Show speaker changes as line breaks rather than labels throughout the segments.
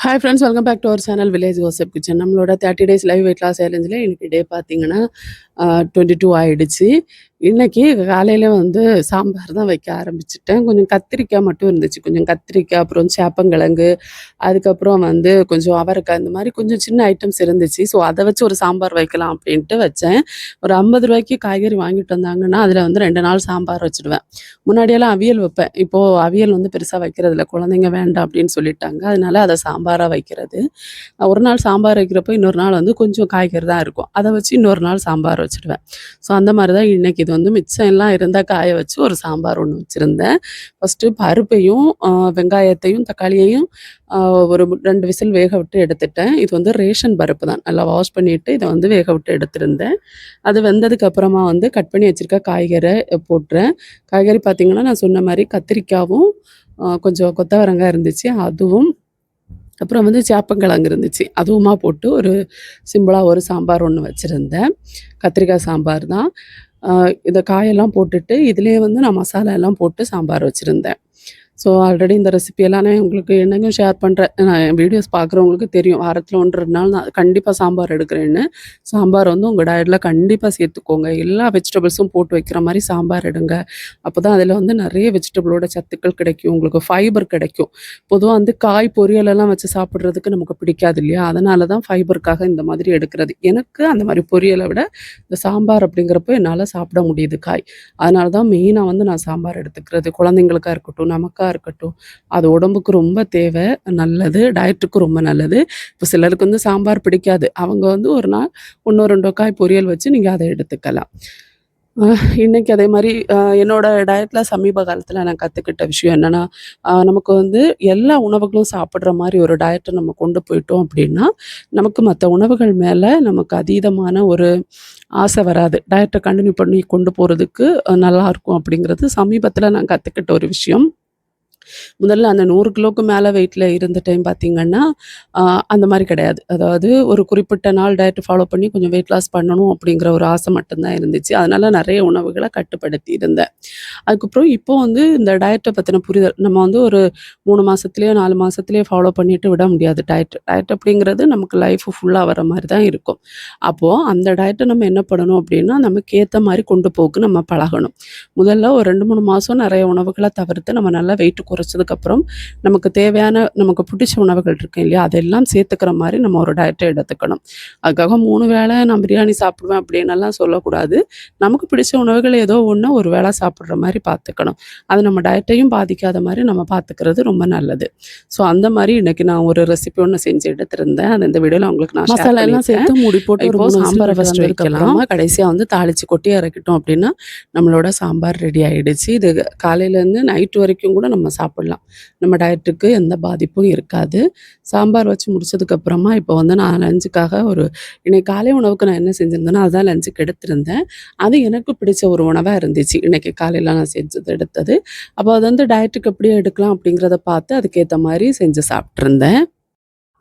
Hi friends, welcome back to our channel village கோசப் kitchen. நம்மளோட 30 days live weight loss சேலஞ்சில் இன்றைக்கி day பார்த்தீங்கன்னா 22 ஆகிடுச்சு. இன்றைக்கி காலையில் வந்து சாம்பார் தான் வைக்க ஆரம்பிச்சிட்டேன். கொஞ்சம் கத்திரிக்காய் மட்டும் இருந்துச்சு. கொஞ்சம் கத்திரிக்காய், அப்புறம் சேப்பங்கிழங்கு, அதுக்கப்புறம் வந்து கொஞ்சம் அவரைக்காய், இந்த மாதிரி கொஞ்சம் சின்ன ஐட்டம்ஸ் இருந்துச்சு. ஸோ அதை வச்சு ஒரு சாம்பார் வைக்கலாம் அப்படின்ட்டு வச்சேன். ஒரு 50 ரூபாய்க்கு காய்கறி வாங்கிட்டு வந்தாங்கன்னா அதில் வந்து 2 நாள் சாம்பார் வச்சுடுவேன். முன்னாடியெல்லாம் அவியல் வைப்பேன். இப்போது அவியல் வந்து பெருசாக வைக்கிறதில்ல, குழந்தைங்க வேண்டாம் அப்படின்னு சொல்லிட்டாங்க. அதனால அதை சாம்பாராக வைக்கிறது. ஒரு நாள் சாம்பார் வைக்கிறப்போ இன்னொரு நாள் வந்து கொஞ்சம் காய்கறி தான் இருக்கும். அதை வச்சு இன்னொரு நாள் சாம்பார் வச்சுடுவேன். ஸோ அந்த மாதிரி தான் இன்றைக்கி இது வந்து மிச்சம் எல்லாம் இருந்தால் காய வச்சு ஒரு சாம்பார் ஒன்று வச்சுருந்தேன். ஃபஸ்ட்டு பருப்பையும் வெங்காயத்தையும் தக்காளியையும் ஒரு 2 விசில் வேக விட்டு எடுத்துட்டேன். இது வந்து ரேஷன் பருப்பு தான். நல்லா வாஷ் பண்ணிவிட்டு இதை வந்து வேக விட்டு எடுத்திருந்தேன். அது வெந்ததுக்கு அப்புறமா வந்து கட் பண்ணி வச்சுருக்க காய்கறி போட்டுறேன். காய்கறி பார்த்திங்கன்னா நான் சொன்ன மாதிரி கத்திரிக்காயும் கொஞ்சம் கொத்தவரங்காய் இருந்துச்சு, அதுவும் அப்புறம் வந்து சேப்பங்கிழங்கு இருந்துச்சு, அதுவுமா போட்டு ஒரு சிம்பிளாக ஒரு சாம்பார் ஒன்று வச்சுருந்தேன். கத்திரிக்காய் சாம்பார் தான். இதை காயெல்லாம் போட்டுட்டு இதுலேயே வந்து நான் மசாலா எல்லாம் போட்டு சாம்பார் வச்சுருந்தேன். ஸோ ஆல்ரெடி இந்த ரெசிபியெல்லாம் நான் உங்களுக்கு என்னைக்கும் ஷேர் பண்ணுறேன். நான் என் வீடியோஸ் பார்க்குறவங்களுக்கு தெரியும், வாரத்தில் 1-2 நாள் நான் கண்டிப்பாக சாம்பார் எடுக்கிறேன்னு. சாம்பார் வந்து உங்கள் டயட்டில் கண்டிப்பாக சேர்த்துக்கோங்க. எல்லா வெஜிடபிள்ஸும் போட்டு வைக்கிற மாதிரி சாம்பார் எடுங்க. அப்போ தான் அதில் வந்து நிறைய வெஜிடபிளோட சத்துக்கள் கிடைக்கும், உங்களுக்கு ஃபைபர் கிடைக்கும். பொதுவாக வந்து காய் பொரியலெல்லாம் வச்சு சாப்பிட்றதுக்கு நமக்கு பிடிக்காது இல்லையா? அதனால தான் ஃபைபருக்காக இந்த மாதிரி எடுக்கிறது. எனக்கு அந்த மாதிரி பொரியலை விட இந்த சாம்பார் அப்படிங்கிறப்போ என்னால் சாப்பிட முடியுது காய். அதனால தான் மெயினாக வந்து நான் சாம்பார் எடுத்துக்கிறது. குழந்தைங்களுக்காக இருக்கட்டும், நமக்காக இருக்கட்டும், அது உடம்புக்கு ரொம்ப தேவை, நல்லது, டயட்டுக்கு ரொம்ப நல்லது. இப்போ சிலருக்கு வந்து சாம்பார் பிடிக்காது, அவங்க வந்து ஒரு நாள் 1-2 காய் பொரியல் வச்சு நீங்கள் அதை எடுத்துக்கலாம். இன்றைக்கி அதே மாதிரி என்னோட டயட்டில் சமீப காலத்தில் நான் கற்றுக்கிட்ட விஷயம் என்னென்னா, நமக்கு வந்து எல்லா உணவுகளும் சாப்பிட்ற மாதிரி ஒரு டயட்டை நம்ம கொண்டு போயிட்டோம் அப்படின்னா, நமக்கு மற்ற உணவுகள் மேலே நமக்கு அதீதமான ஒரு ஆசை வராது. டயட்டை கண்டினியூ பண்ணி கொண்டு போகிறதுக்கு நல்லாயிருக்கும் அப்படிங்கிறது சமீபத்தில் நான் கற்றுக்கிட்ட ஒரு விஷயம். முதல்ல அந்த 100 கிலோவுக்கு மேலே வெயிட்டில் இருந்த டைம் பார்த்திங்கன்னா அந்த மாதிரி கிடையாது. அதாவது ஒரு குறிப்பிட்ட நாள் டயட் ஃபாலோ பண்ணி கொஞ்சம் வெயிட் லாஸ் பண்ணணும் அப்படிங்கிற ஒரு ஆசை மட்டும்தான் இருந்துச்சு. அதனால் நிறைய உணவுகளை கட்டுப்படுத்தி இருந்தேன். அதுக்கப்புறம் இப்போ வந்து இந்த டயட்டை பற்றின புரிதல் நம்ம வந்து ஒரு 3 மாதத்துலேயோ 4 மாதத்துலேயோ ஃபாலோ பண்ணிட்டு விட முடியாது. டயட் அப்படிங்கிறது நமக்கு லைஃப் ஃபுல்லாக வர மாதிரி தான் இருக்கும். அப்போது அந்த டயட்டை நம்ம என்ன பண்ணணும் அப்படின்னா, நமக்கு ஏற்ற மாதிரி கொண்டு போக்கு நம்ம பழகணும். முதல்ல ஒரு 2-3 மாதம் நிறைய உணவுகளை தவிர்த்து நம்ம நல்லா வெயிட் குறைச்சதுக்கப்புறம் நமக்கு தேவையான நமக்கு பிடிச்ச உணவுகள் இருக்கு இல்லையா, அதெல்லாம் சேர்த்துக்கிற மாதிரி நம்ம ஒரு டயட்டை எடுத்துக்கணும். அதுக்காக 3 வேளை நான் பிரியாணி சாப்பிடுவேன் அப்படின்னெல்லாம் சொல்லக்கூடாது. நமக்கு பிடிச்ச உணவுகள் ஏதோ ஒன்று ஒரு வேளை சாப்பிட்ற மாதிரி பார்த்துக்கணும். அது நம்ம டயட்டையும் பாதிக்காத மாதிரி நம்ம பார்த்துக்கிறது ரொம்ப நல்லது. ஸோ அந்த மாதிரி இன்றைக்கி நான் ஒரு ரெசிபி ஒன்று செஞ்சு எடுத்திருந்தேன். அது இந்த வீடியோவில் உங்களுக்கு நான் மசாலா எல்லாம் சேர்த்து மூடி போட்டு இப்போ சாம்பாரை ஃபஸ்ட்டு வைக்கலாம். கடைசியாக வந்து தாளித்து கொட்டி இறக்கிட்டோம் அப்படின்னா நம்மளோட சாம்பார் ரெடி ஆகிடுச்சு. இது காலையிலேருந்து நைட்டு வரைக்கும் கூட நம்ம சாப்பிட்லாம். நம்ம டயட்டுக்கு எந்த பாதிப்பும் இருக்காது. சாம்பார் வச்சு முடிச்சதுக்கப்புறமா இப்போ வந்து நான் லஞ்சுக்காக இன்னைக்கு காலை உணவுக்கு நான் என்ன செஞ்சுருந்தேனோ அதுதான் லஞ்சுக்கு எடுத்திருந்தேன். அது எனக்கு பிடிச்ச ஒரு உணவாக இருந்துச்சு இன்றைக்கி காலையில் நான் செஞ்சது எடுத்தது. அப்போ அது வந்து டயட்டுக்கு எப்படி எடுக்கலாம் அப்படிங்கிறத பார்த்து அதுக்கேற்ற மாதிரி செஞ்சு சாப்பிட்ருந்தேன்.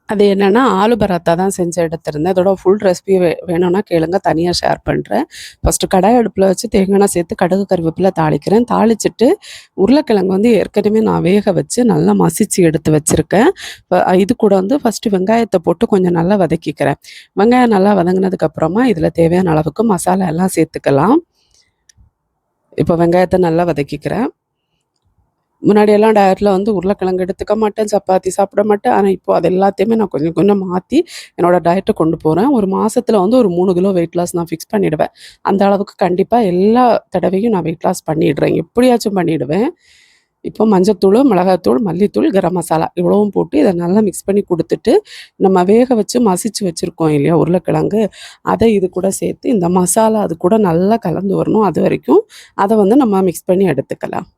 அது என்னென்னா ஆலு பராத்தா தான் செஞ்சு எடுத்திருந்தேன். அதோட ஃபுல் ரெசிபி வேணும்னா கேளுங்க, தனியாக ஷேர் பண்ணுறேன். ஃபஸ்ட்டு கடாய் அடுப்பில் வச்சு தேங்காய் எண்ணெய் சேர்த்து கடுகு கருவேப்பிலை தாளிக்கிறேன். தாளிச்சிட்டு உருளைக்கிழங்கு வந்து ஏற்கனவே நான் வேக வச்சு நல்லா மசிச்சு எடுத்து வச்சுருக்கேன். இது கூட வந்து ஃபஸ்ட்டு வெங்காயத்தை போட்டு கொஞ்சம் நல்லா வதக்கிக்கிறேன். வெங்காயம் நல்லா வதங்கினதுக்கப்புறமா இதில் தேவையான அளவுக்கு மசாலா எல்லாம் சேர்த்துக்கலாம். இப்போ வெங்காயத்தை நல்லா வதக்கிக்கிறேன். முன்னாடியெல்லாம் டயட்டில் வந்து உருளைக்கிழங்கு எடுத்துக்க மாட்டேன், சப்பாத்தி சாப்பிட மாட்டேன். ஆனால் இப்போ அது எல்லாத்தையுமே நான் கொஞ்சம் கொஞ்சம் மாற்றி என்னோடய டயட்டை கொண்டு போகிறேன். ஒரு மாதத்தில் வந்து ஒரு 3 கிலோ வெயிட் லாஸ் நான் ஃபிக்ஸ் பண்ணிவிடுவேன். அந்த அளவுக்கு கண்டிப்பாக எல்லா தடவையும் நான் வெயிட் லாஸ் பண்ணிடுறேன், எப்படியாச்சும் பண்ணிவிடுவேன். இப்போ மஞ்சத்தூள், மிளகாத்தூள், மல்லித்தூள், கரம் மசாலா இவ்வளவும் போட்டு இதை நல்லா மிக்ஸ் பண்ணி கொடுத்துட்டு, நம்ம வேக வச்சு மசிச்சு வச்சுருக்கோம் இல்லையா உருளைக்கிழங்கு, அதை இது கூட சேர்த்து இந்த மசாலா அது கூட நல்லா கலந்து வரணும். அது வரைக்கும் அதை வந்து நம்ம மிக்ஸ் பண்ணி எடுத்துக்கலாம்.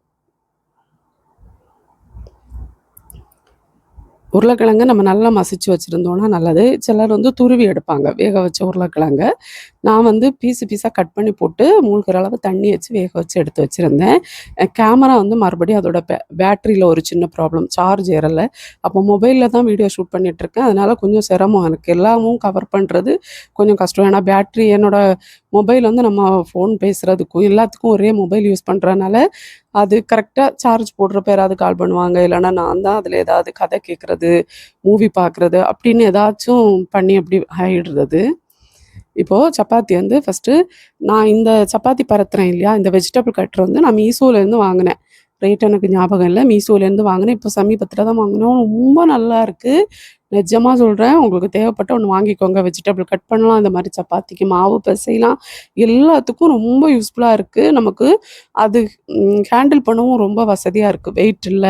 உருளைக்கிழங்கு நம்ம நல்லா மசிச்சு வச்சுருந்தோன்னா நல்லது. சிலர் வந்து துருவி எடுப்பாங்க வேக வச்ச உருளைக்கிழங்க. நான் வந்து பீஸாக கட் பண்ணி போட்டு மூழ்கிற அளவு தண்ணி வச்சு வேக வச்சு எடுத்து வச்சுருந்தேன். கேமரா வந்து மறுபடியும் அதோட பேட்டரியில் ஒரு சின்ன ப்ராப்ளம், சார்ஜ் ஏறலை. அப்போ மொபைலில் தான் வீடியோ ஷூட் பண்ணிகிட்ருக்கேன். அதனால் கொஞ்சம் சிரமம் எனக்கு, எல்லாமும் கவர் பண்ணுறது கொஞ்சம் கஷ்டம். ஏன்னா பேட்ரி என்னோடய மொபைல் வந்து நம்ம ஃபோன் பேசுகிறதுக்கும் எல்லாத்துக்கும் ஒரே மொபைல் யூஸ் பண்ணுறதுனால அது கரெக்ட்டா சார்ஜ் போடுறப்ப யாராவது கால் பண்ணுவாங்க. இல்லன்னா நான் தான் அதில ஏதாவது கதை கேட்கறது, மூவி பார்க்குறது அப்படின்னு ஏதாச்சும் பண்ணி அப்படி ஆயிடுறது. இப்போ சப்பாத்தி வந்து ஃபர்ஸ்ட்டு நான் இந்த சப்பாத்தி பரத்துறேன் இல்லையா? இந்த வெஜிடபிள் கட்டர் வந்து நான் மீஷோலேருந்து வாங்குனேன். ரேட் எனக்கு ஞாபகம் இல்ல. மீஷோலேருந்து வாங்குனேன். இப்போ சமீபத்தில தான் வாங்குனோம். ரொம்ப நல்லாயிருக்கு. நிஜமா சொல்றேன். உங்களுக்கு தேவைப்பட்டா ஒண்ணு வாங்கிக்கோங்க. வெஜிடபிள் கட் பண்ணலாம். இந்த மாரி சப்பாத்திக்கு மாவு பெசையலாம். எல்லாத்துக்கும் ரொம்ப யூஸ்ஃபுல்லா இருக்கு. நமக்கு அது ஹேண்டில் பண்ணவும் ரொம்ப வசதியா இருக்கு. வெயிட் இல்ல.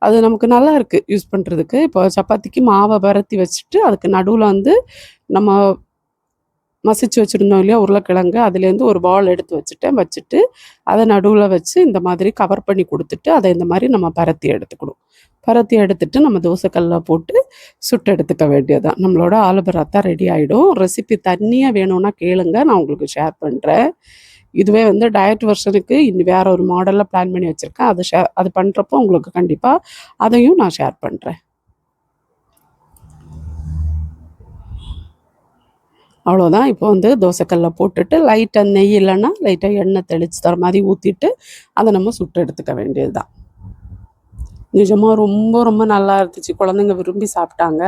அது நமக்கு நல்லாயிருக்கு யூஸ் பண்றதுக்கு. இப்போ சப்பாத்திக்கு மாவ பரத்தி வச்சுட்டு, அதுக்கு நடுவுல வந்து நம்ம மசிச்சு வச்சிருந்தோம் இல்லையா? உருளைக்கிழங்கு அதுலேருந்து ஒரு பால் எடுத்து வச்சுட்டேன். வச்சுட்டு, அத நடுவுல வச்சு இந்த மாதிரி கவர் பண்ணி குடுத்துட்டு, அத இந்த மாரி நம்ம பரத்தி எடுத்துக்கணும். பரத்தி எடுத்துட்டு நம்ம தோசை கல்ல போட்டு சுட்டு எடுத்துக்க வேண்டியது தான். நம்மளோட ஆலு பராத்தா ரெடி ஆயிடும். ரெசிபி தனியா வேணும்னா கேளுங்க. நான் உங்களுக்கு ஷேர் பண்றேன். இதுவே வந்து டயட் வெர்ஷனுக்கு இனி வேற ஒரு மாடல்ல பிளான் பண்ணி வச்சிருக்கேன். அது பண்றப்போ உங்களுக்கு கண்டிப்பா அதையும் நான் ஷேர் பண்றேன். அவ்வளோதான். இப்போ வந்து தோசைக்கல்ல போட்டுட்டு லைட்டா நெய் இல்லன்னா, லைட்டா எண்ணெய் தெளிச்சு தர மாரி ஊத்திட்டு, அத நம்ம சுட்டு எடுத்துக்க வேண்டியது தான். நிஜமா ரொம்ப ரொம்ப நல்லா இருந்துச்சு. குழந்தைங்க விரும்பி சாப்பிட்டாங்க.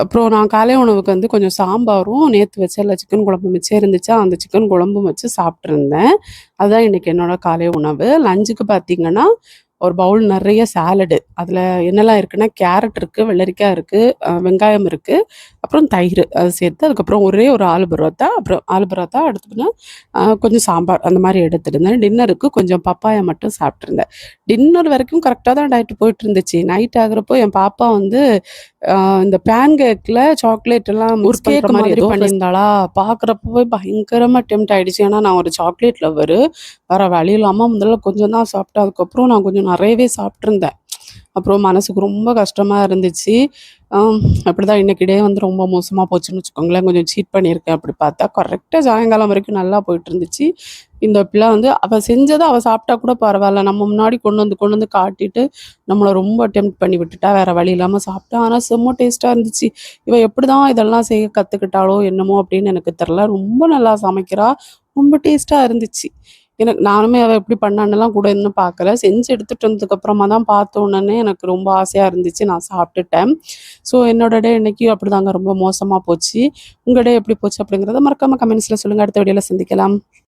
அப்புறம் நான் காலை உணவுக்கு வந்து கொஞ்சம் சாம்பாரும், நேத்து வச்ச சிக்கன் குழம்பு மிச்சம் இருந்துச்சா, அந்த சிக்கன் குழம்பும் வச்சு சாப்ட்டுருந்தேன். அதுதான் இன்னைக்கு என்னோட காலை உணவு. லஞ்சுக்கு பார்த்தீங்கன்னா, ஒரு பவுல் நெறைய சாலடு. அதில என்னலாம் இருக்குன்னா, கேரட் இருக்கு, வெள்ளரிக்காய் இருக்கு, வெங்காயம் இருக்கு, அப்புறம் தயிரு. அது சேர்த்து அதுக்கப்புறம் ஒரே ஒரு ஆலு பரோட்டா, அப்புறம் ஆலு பரோட்டா அடுத்ததுனா கொஞ்சம் சாம்பார் அந்த மாரி எடுத்திருந்தேன். டின்னருக்கு கொஞ்சம் பப்பாயா மட்டும் சாப்ட்டுருந்தேன். டின்னர் வரைக்கும் கரெக்ட்டா தான் டயட் போயிட்டுருந்துச்சு. நைட் ஆகுறப்போ என் பாப்பா வந்து அ இந்த பேன் கேக்ல சாக்லேட் எல்லாம் ஒரு கேக் மாதிரி ஏதோ பண்ணியிருந்தாளா, பார்க்குறப்பவே பயங்கரமா டெம்ப்ட் ஆயிடுச்சு. ஏன்னா நான் ஒரு சாக்லேட் லவ்வரு. வேற வழி இல்லாம முதல்ல கொஞ்சம் தான் சாப்பிட்டேன். அதுக்கப்புறம் நான் கொஞ்சம் நெறையவே சாப்ட்டுருந்தேன். அப்புறம் மனசுக்கு ரொம்ப கஷ்டமா இருந்துச்சு. அம் அப்படிதான் இன்னைக்கு டே வந்து ரொம்ப மோசமா போச்சுன்னு வச்சுக்கோங்களேன். கொஞ்சம் சீட் பண்ணியிருக்கேன் அப்படி பார்த்தா. கரெக்ட்டா சாயங்காலம் வரைக்கும் நல்லா போயிட்டுருந்துச்சு. இந்த பிள்ள வந்து அவ செஞ்சத அவ சாப்பிட்டா கூட பரவால்ல. நம்ம முன்னாடி கொண்டு வந்து காட்டிட்டு, நம்மள ரொம்ப டெம்ப்ட் பண்ணி விட்டுட்டா. வேற வழி இல்லாம சாப்பிட்டா. ஆனா செம்ம டேஸ்ட்டா இருந்துச்சு. இவ எப்படிதான் இதெல்லாம் செய்ய கத்துக்கிட்டாளோ என்னமோ அப்படின்னு எனக்கு தெரியல. ரொம்ப நல்லா சமைக்கிறா. ரொம்ப டேஸ்ட்டா இருந்துச்சு. நானுமே அவ எப்படி பண்ணான்னுலாம் கூட இன்னும் பார்க்கல. செஞ்சு எடுத்துட்டு வந்ததுக்கு அப்புறமா தான் பார்த்த உடனே எனக்கு ரொம்ப ஆசையா இருந்துச்சு. நான் சாப்பிட்டுட்டேன். ஸோ என்னோட டே இன்னைக்கு அப்படிதாங்க ரொம்ப மோசமா போச்சு. உங்க டே எப்படி போச்சு அப்படிங்கிறத மறக்காம கமெண்ட்ஸ்ல சொல்லுங்க. அடுத்த வீடியோல சந்திக்கலாம்.